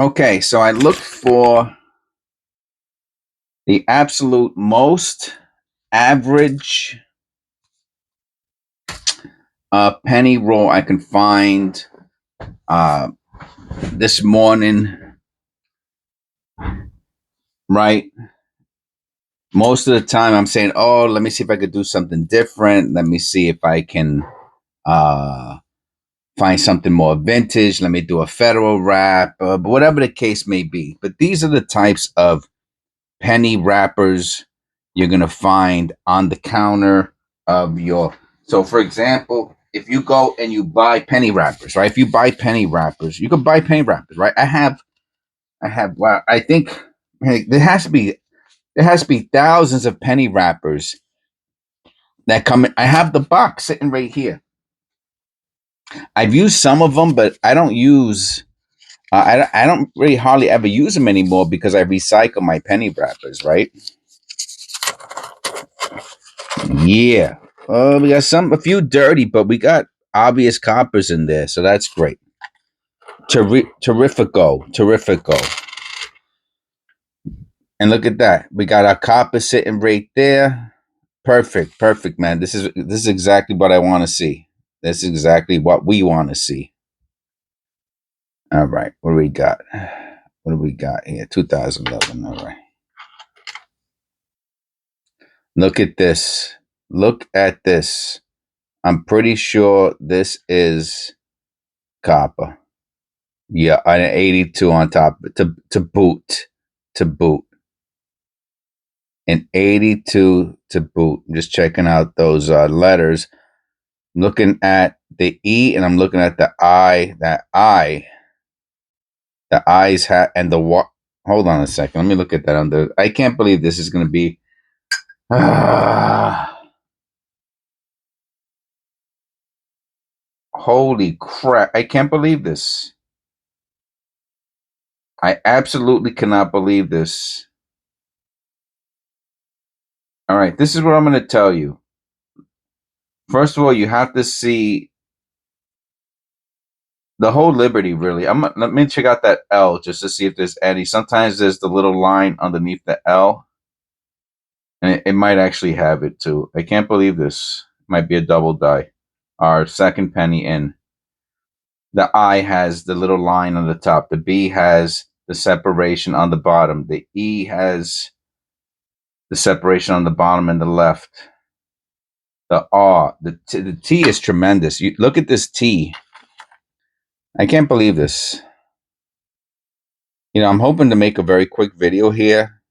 Okay, so I looked for the absolute most average penny roll I can find this morning, right? Most of the time I'm saying, oh, let me see if I could do something different. Let me see if I can uh, find something more vintage. Let me do a federal wrap, but whatever the case may be. But these are the types of penny wrappers you're going to find on the counter of your. So, for example, if you go and you buy penny wrappers, right? If you buy penny wrappers, you can buy penny wrappers, right? Well, I think hey, there has to be thousands of penny wrappers that come in. I have the box sitting right here. I've used some of them, but I don't use. I don't really hardly ever use them anymore because I recycle my penny wrappers, right? Yeah. We got a few dirty, but we got obvious coppers in there, so that's great. Terrifico. And look at that. We got our copper sitting right there. Perfect, man. This is exactly what I want to see. This is exactly what we want to see. All right. What do we got? What do we got here? 2011. All right. Look at this. Look at this. I'm pretty sure this is copper. Yeah, an 82 on top to boot. To boot. An 82 to boot. I'm just checking out those letters. I'm looking at the E and I'm looking at the I. That I. The I's hat and the what. Hold on a second. Let me look at that under. I can't believe this is going to be. Holy crap. I can't believe this. I absolutely cannot believe this. All right. This is what I'm going to tell you. First of all, you have to see the whole Liberty, really. Let me check out that L just to see if there's any. Sometimes there's the little line underneath the L, and it might actually have it too. I can't believe this. Might be a double die. Our second penny in. The I has the little line on the top. The B has the separation on the bottom. The E has the separation on the bottom and the left. The R, the T is tremendous. You look at this T. I can't believe this. I'm hoping to make a very quick video here,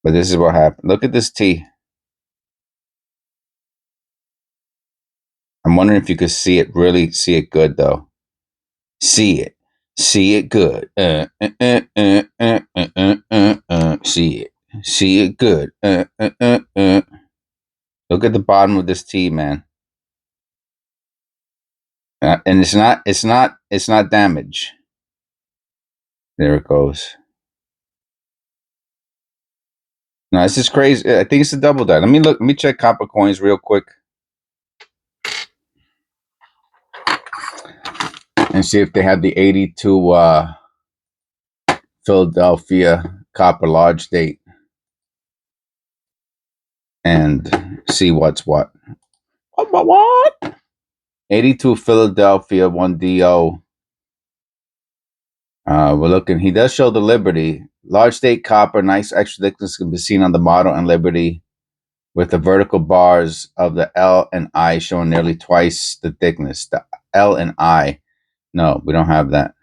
but this is what happened. Look at this T. I'm wondering if you could see it, really see it good, though. See it. See it good. See it. See it good. Look at the bottom of this T, man. And it's not damage. There it goes. No, this is crazy. I think it's a double die. Let me check copper coins real quick and see if they have the 82 Philadelphia copper large date and see what's what. What? 82 Philadelphia 1DO. We're looking. He does show the Liberty. Large date copper, nice extra thickness can be seen on the model and Liberty with the vertical bars of the L and I showing nearly twice the thickness. The L and I. No, we don't have that.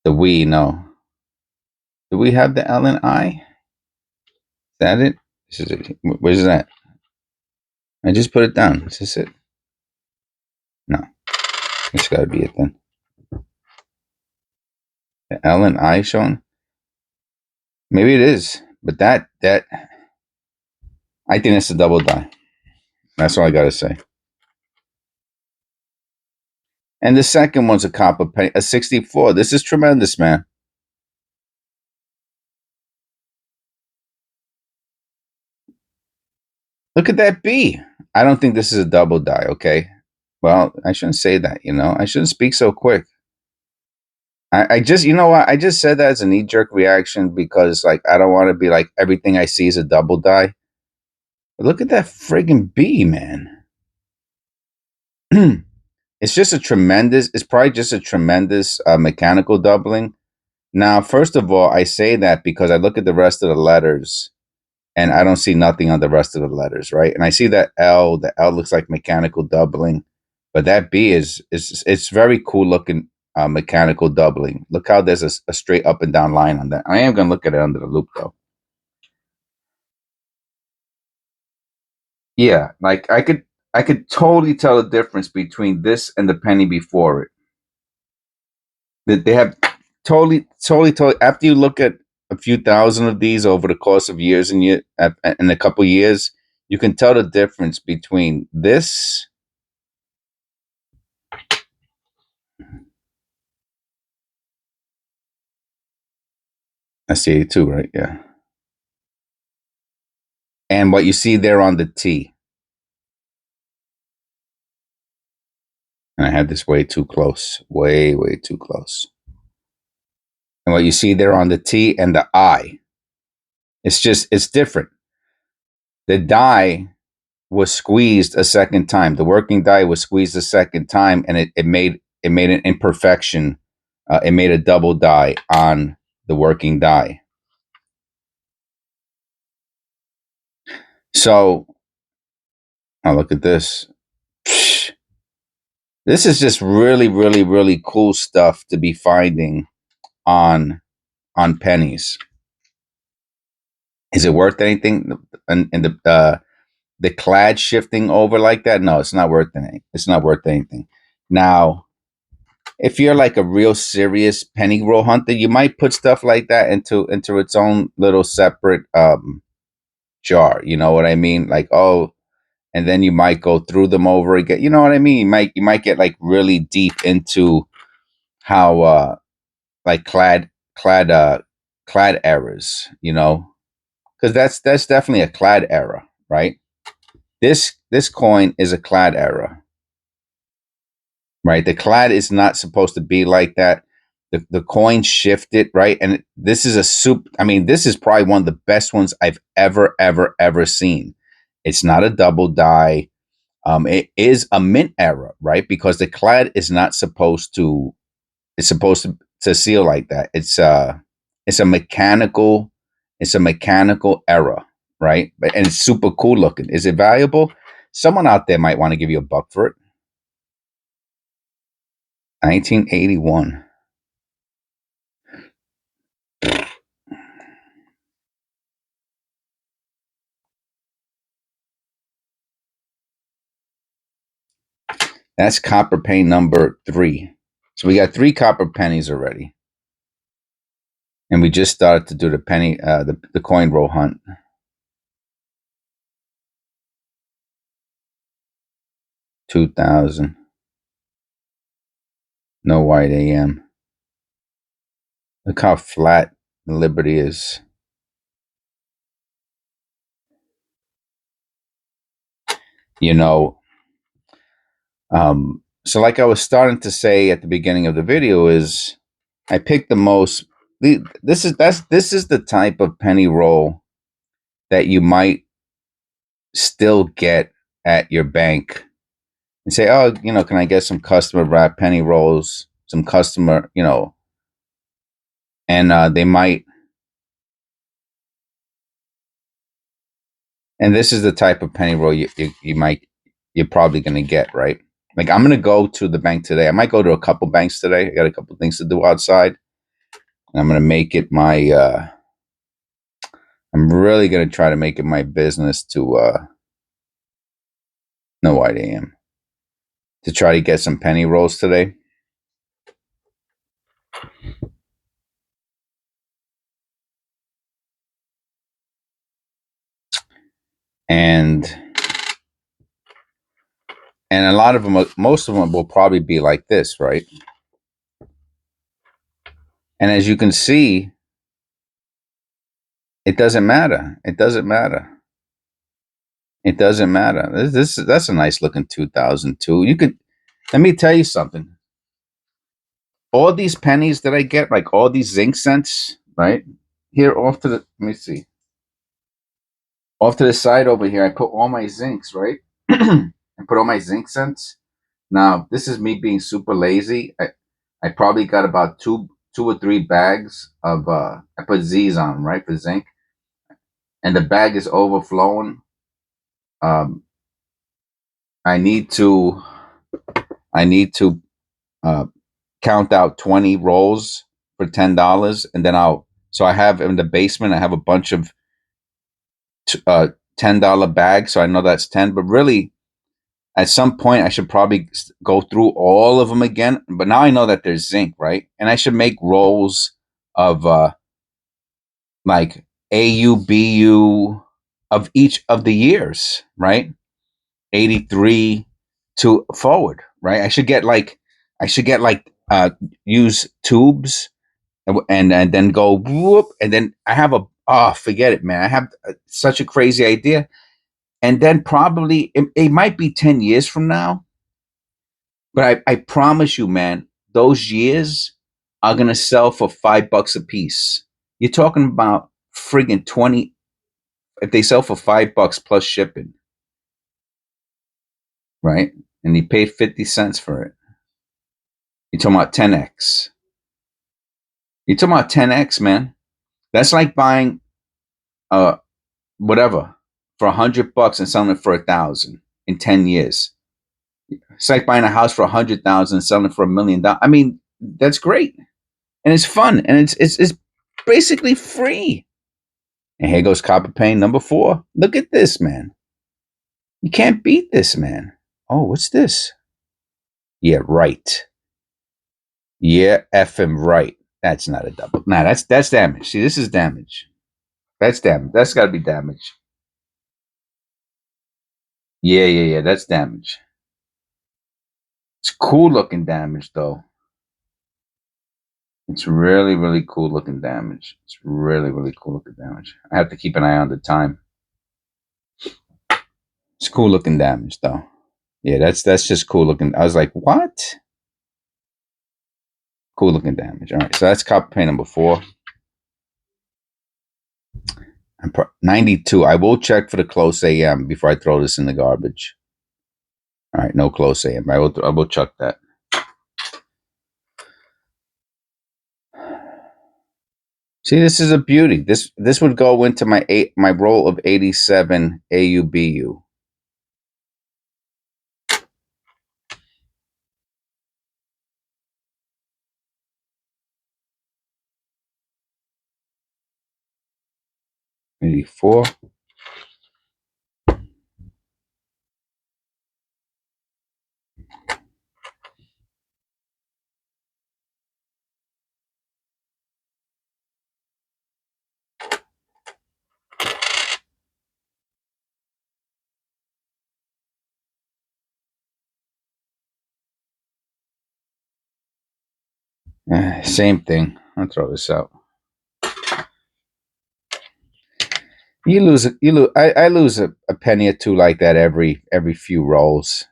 The we, no. Do we have the L and I? Is that it? Where's that? I just put it down. Is this it? No. It's got to be it then. The L and I showing? Maybe it is. But that I think that's a double die. That's all I got to say. And the second one's a copper penny, a 64. This is tremendous, man. Look at that B. I don't think this is a double die, okay? Well, I shouldn't say that, I shouldn't speak so quick. I just, you know what? I just said that as a knee jerk reaction because, like, I don't want to be like everything I see is a double die. But look at that friggin' B, man. It's just a tremendous. It's probably just a tremendous mechanical doubling. Now, first of all, I say that because I look at the rest of the letters and I don't see nothing on the rest of the letters, right? And I see that L. The L looks like mechanical doubling, but that B is it's very cool looking mechanical doubling. Look how there's a straight up and down line on that. I am gonna look at it under the loop though. Yeah, like I could totally tell the difference between this and the penny before it. That they have totally. After you look at a few thousand of these over the course of years and in a couple years, you can tell the difference between this. I see it too, right? Yeah. And what you see there on the T. And I had this way too close, way too close. And what you see there on the T and the I, it's different. The die was squeezed a second time. The working die was squeezed a second time, and it made an imperfection. It made a double die on the working die. So, now look at this. This is just really cool stuff to be finding on pennies. Is it worth anything? And the clad shifting over like that? No, it's not worth anything. It's not worth anything. Now, if you're like a real serious penny roll hunter, you might put stuff like that into its own little separate jar. You know what I mean? Like, oh, and then you might go through them over again. You know what I mean? You might get like really deep into how like clad errors, because that's definitely a clad error, right? This coin is a clad error, right? The clad is not supposed to be like that. The coin shifted, right? And this is a soup. I mean, this is probably one of the best ones I've ever seen. It's not a double die. It is a mint error, right? Because the clad is not supposed to. It's supposed to seal like that. It's a mechanical. It's a mechanical error, right? And it's super cool looking. Is it valuable? Someone out there might want to give you a buck for it. 1981. That's copper penny number 3. So we got 3 copper pennies already. And we just started to do the penny, the coin roll hunt. 2000. No white AM. Look how flat the Liberty is. You know, so like I was starting to say at the beginning of the video is I picked the most. This is the type of penny roll that you might still get at your bank and say, oh, can I get some customer wrap penny rolls, some customer, and they might. And this is the type of penny roll you're probably going to get, right? Like I'm going to go to the bank today. I might go to a couple banks today. I got a couple things to do outside. And I'm going to make it my, I'm really going to try to make it my business to, know what I am, to try to get some penny rolls today. And a lot of them, most of them will probably be like this, right? And as you can see, it doesn't matter. It doesn't matter. It doesn't matter. That's a nice looking 2002. You could, let me tell you something. all these pennies that I get, like all these zinc cents, right here off to the, let me see, off to the side over here, I put all my zincs, right? I put all my zinc cents. Now, this is me being super lazy. I probably got about two or three bags of I put Z's on them, right, for zinc, and the bag is overflowing. Um, I need to I need to uh, count out 20 rolls for $10, and then I'll. So I have in the basement. I have a bunch of $10 bags, so I know that's 10. But really, at some point, I should probably go through all of them again. But now I know that there's zinc, right? And I should make rolls of like AU, BU of each of the years, right? 83 to forward, right? I should get like use tubes and then go whoop, and then I have a, oh, forget it, man. I have such a crazy idea. And then probably it might be 10 years from now, but I promise you, man, those years are gonna sell for $5 a piece. You're talking about friggin' 20, if they sell for $5 plus shipping, right? And you paid 50 cents for it. You're talking about 10x. You're talking about 10x, man. That's like buying whatever for $100 and selling it for 1,000 in 10 years. It's like buying a house for 100,000 and selling it for $1 million. I mean, that's great, and it's fun, and it's basically free. And here goes copper paint number 4. Look at this, man. You can't beat this, man. Oh, what's this? Yeah, right. Yeah, effing right. That's not a double. Nah, that's damage. See, this is damage. That's damage. That's got to be damage. Yeah. That's damage. It's cool looking damage, though. It's really, really cool looking damage. It's really, really cool looking damage. I have to keep an eye on the time. It's cool looking damage, though. Yeah, that's just cool looking. I was like, what? Cool looking damage. All right, so that's copper paint number 4. 92. I will check for the close AM before I throw this in the garbage. All right, no close AM. I will check that. See, this is a beauty. This would go into my roll of 87 AUBU. Maybe 4. Same thing. I'll throw this out. You lose. You lose. I lose a penny or two like that every few rolls.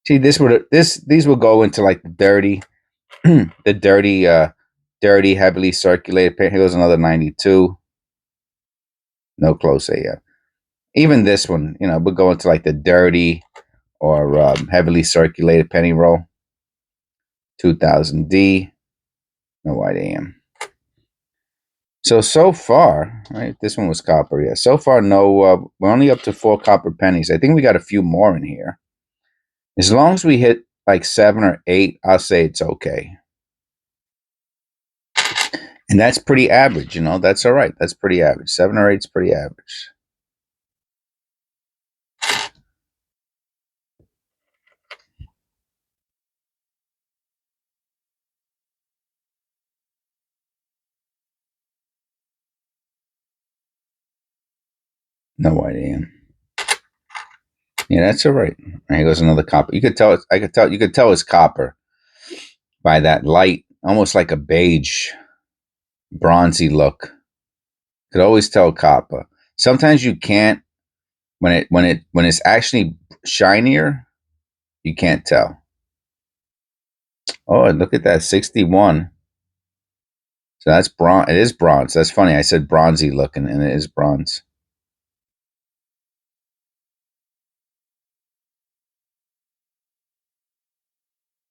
See, these will go into like the dirty, the dirty, heavily circulated paint. Here goes another 92. No close AM. Even this one, would go into like the dirty or heavily circulated penny roll. 2000D. No white AM. So far, right? This one was copper. Yeah. So far, no. We're only up to 4 copper pennies. I think we got a few more in here. As long as we hit like 7 or 8, I'll say it's okay. And that's pretty average, That's all right. That's pretty average. 7 or 8 is pretty average. No white AM. Yeah, that's all right. Here goes another copper. You could tell. You could tell it's copper by that light, almost like a beige, bronzy look. Could always tell copper. Sometimes you can't when it's actually shinier. You can't tell. Oh, look at that, 61. So that's bronze. It is bronze. That's funny. I said bronzy looking, and it is bronze.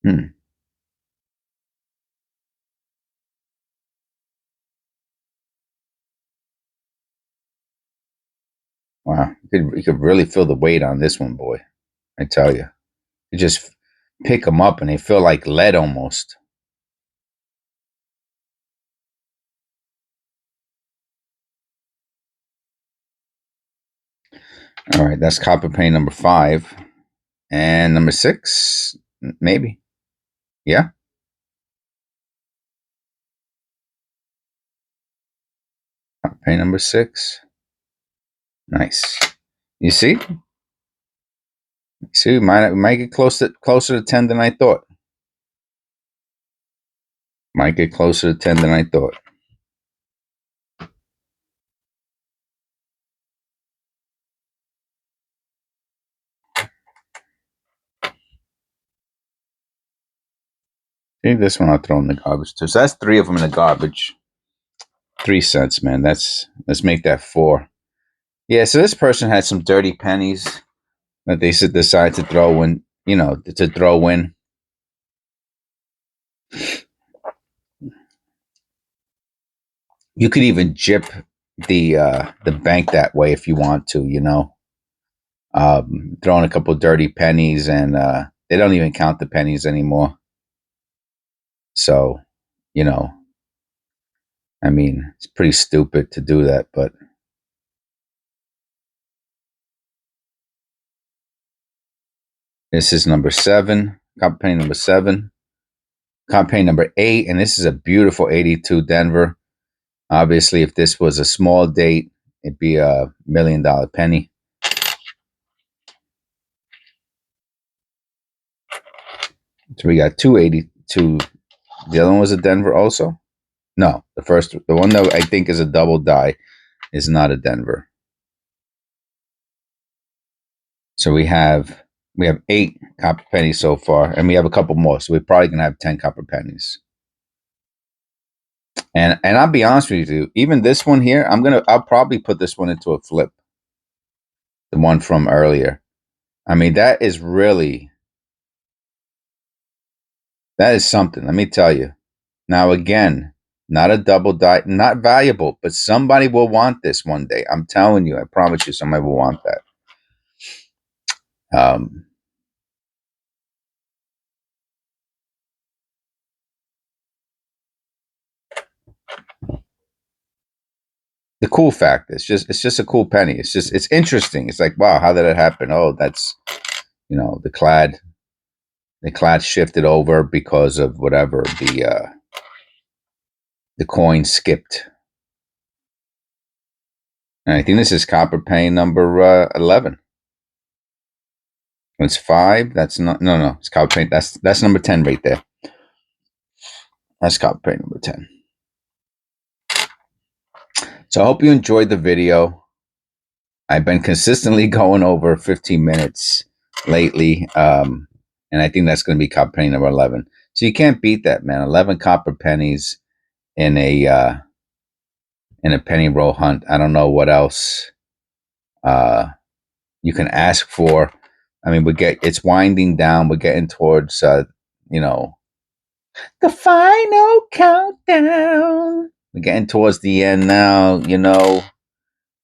Hmm. Wow. You could really feel the weight on this one, boy. I tell you. You just pick them up, and they feel like lead almost. All right, that's copper paint number 5. And number 6, maybe. Yeah. Copper paint number 6. Nice. You see? See, might get closer to 10 than I thought. Might get closer to 10 than I thought. See, this one I'll throw in the garbage too. So that's 3 of them in the garbage. 3 cents, man. Let's make that 4. Yeah, so this person had some dirty pennies that they decide to throw in, to throw in. You could even jip the bank that way if you want to, throwing a couple dirty pennies, and they don't even count the pennies anymore. So, you know, I mean, it's pretty stupid to do that, but this is number 7, copper penny number 7, copper penny number 8, and this is a beautiful 82 Denver. Obviously, if this was a small date, it'd be a $1 million penny. So we got 282. The other one was a Denver also? No, the one that I think is a double die is not a Denver. So we have 8 copper pennies so far, and we have a couple more. So we're probably gonna have 10 copper pennies. And I'll be honest with you, even this one here, I'll probably put this one into a flip. The one from earlier. I mean, that is something. Let me tell you. Now again, not a double die, not valuable, but somebody will want this one day. I'm telling you, I promise you, somebody will want that. Um, the cool fact it's just a cool penny. It's interesting. It's like, wow, how did it happen? Oh, that's the clad shifted over because of whatever the coin skipped. And I think this is copper penny number 11. It's 5. That's not no. It's copper penny. That's number 10 right there. That's copper penny number 10. So I hope you enjoyed the video. I've been consistently going over 15 minutes lately, and I think that's going to be copper penny number 11. So you can't beat that, man. 11 copper pennies in a penny roll hunt. I don't know what else you can ask for. I mean, it's winding down. We're getting towards you know the final countdown. We're getting towards the end now.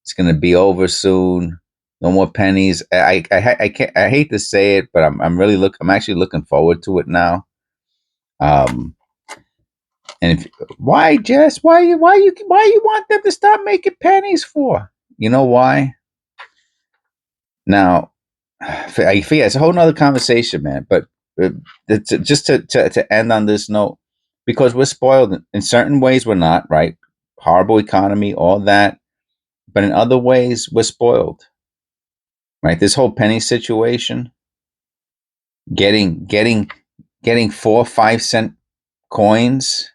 It's gonna be over soon. No more pennies. I can't. I hate to say it, but I'm actually looking forward to it now. Um, and why, Jess? Why you want them to stop making pennies for? You know why? Now, I feel it's a whole nother conversation, man. But just to end on this note, because we're spoiled in certain ways, we're not, right. Horrible economy, all that, but in other ways, we're spoiled, right? This whole penny situation, getting 4 5 cent coins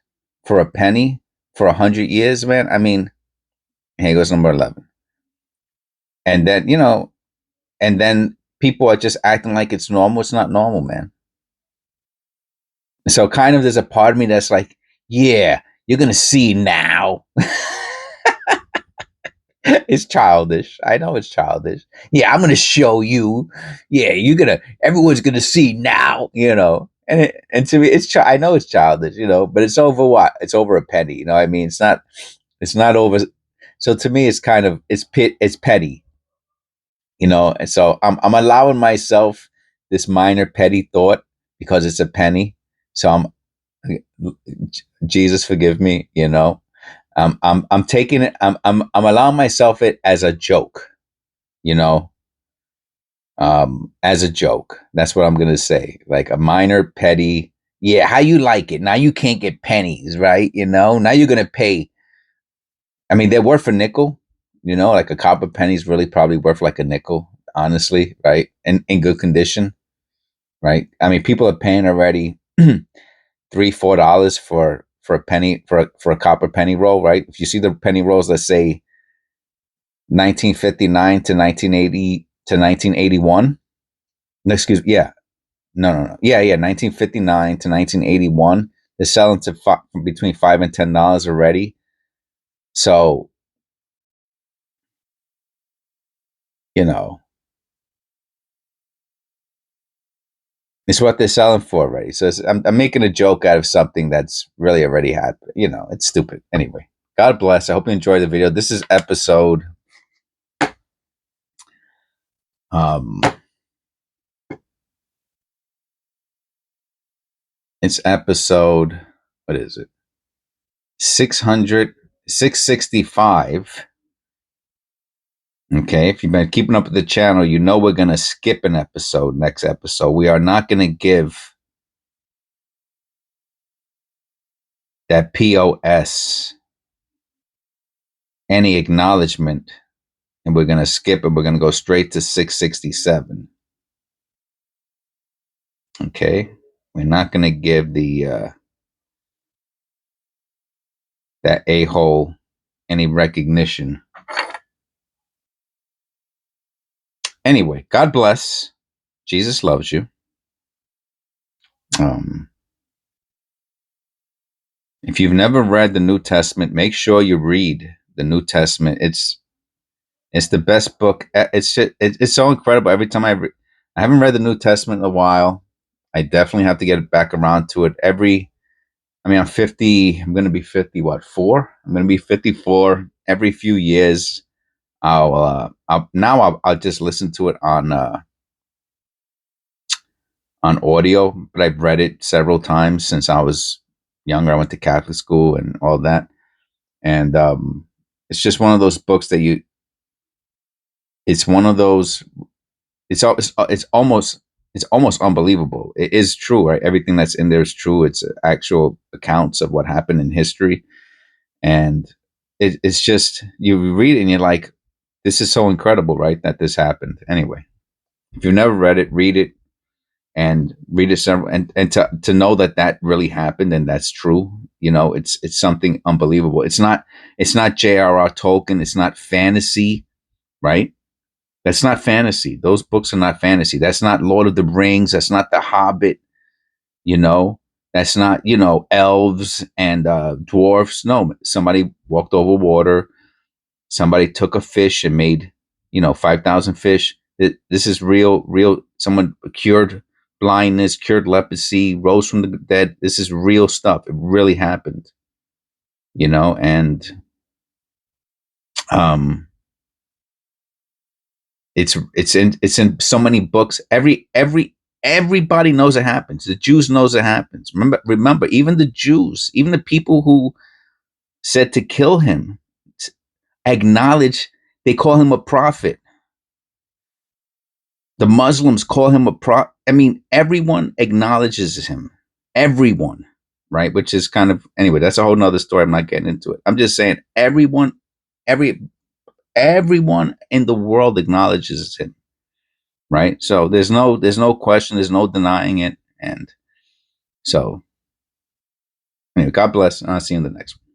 for a penny for 100 years, man. I mean, here goes number 11, and then and then people are just acting like it's normal. It's not normal, man. So kind of there's a part of me that's like, yeah, you're gonna see now. It's childish. I know it's childish. Yeah, I'm gonna show you. Yeah, everyone's gonna see now, And to me, I know it's childish, but it's over what? It's over a penny, you know what I mean? It's not over. So to me, it's petty, And so I'm allowing myself this minor petty thought because it's a penny. So Jesus forgive me, I'm taking it. I'm allowing myself it as a joke, you know, as a joke. That's what I'm gonna say. Like a minor petty. Yeah, how you like it? Now you can't get pennies, right? Now you're gonna pay. I mean, they're worth a nickel. Like a copper penny is really probably worth like a nickel, honestly, right? In good condition, right? I mean, people are paying already $3-4 for a penny for a copper penny roll, right? If you see the penny rolls, let's say 1959 to 1980 to 1981. No, excuse me. Yeah. No. Yeah. 1959 to 1981. They're selling to between $5 and $10 already. So, you know, it's what they're selling for already. So I'm making a joke out of something that's really already happened. It's stupid. Anyway, God bless. I hope you enjoyed the video. This is episode. Um, it's episode. What is it? 665. Okay, if you've been keeping up with the channel, we're going to skip an episode next episode. We are not going to give that POS any acknowledgement, and we're going to skip it. We're going to go straight to 667. Okay, we're not going to give that a-hole any recognition. Anyway, God bless. Jesus loves you. If you've never read the New Testament, make sure you read the New Testament. It's the best book. It's so incredible. Every time I haven't read the New Testament in a while. I definitely have to get back around to it. I'm 50. I'm going to be 50. What, 4? I'm going to be 54 every few years. I'll just listen to it on audio, but I've read it several times since I was younger. I went to Catholic school and all that, and it's just one of those books that it's one of those. It's almost unbelievable. It is true, right? Everything that's in there is true. It's actual accounts of what happened in history, and it's just you read it and you're like, this is so incredible, right? That this happened. Anyway, if you've never read it, read it. And read it several, and to know that really happened and that's true, it's something unbelievable. It's not J.R.R. Tolkien. It's not fantasy, right? That's not fantasy. Those books are not fantasy. That's not Lord of the Rings. That's not The Hobbit. That's not elves and dwarfs. No, somebody walked over water. Somebody took a fish and made 5,000 fish. This is real. Someone cured blindness, cured leprosy, rose from the dead. This is real stuff. It really happened, and it's in so many books. Everybody knows it happens. The Jews knows it happens. Remember, even the Jews, even the people who said to kill him, acknowledge they call him a prophet. The Muslims call him a prophet. I mean, everyone acknowledges him. Everyone, right? Which is kind of, anyway, that's a whole nother story. I'm not getting into it. I'm just saying everyone in the world acknowledges him, right? So there's no question, there's no denying it. And so anyway, God bless, and I'll see you in the next one.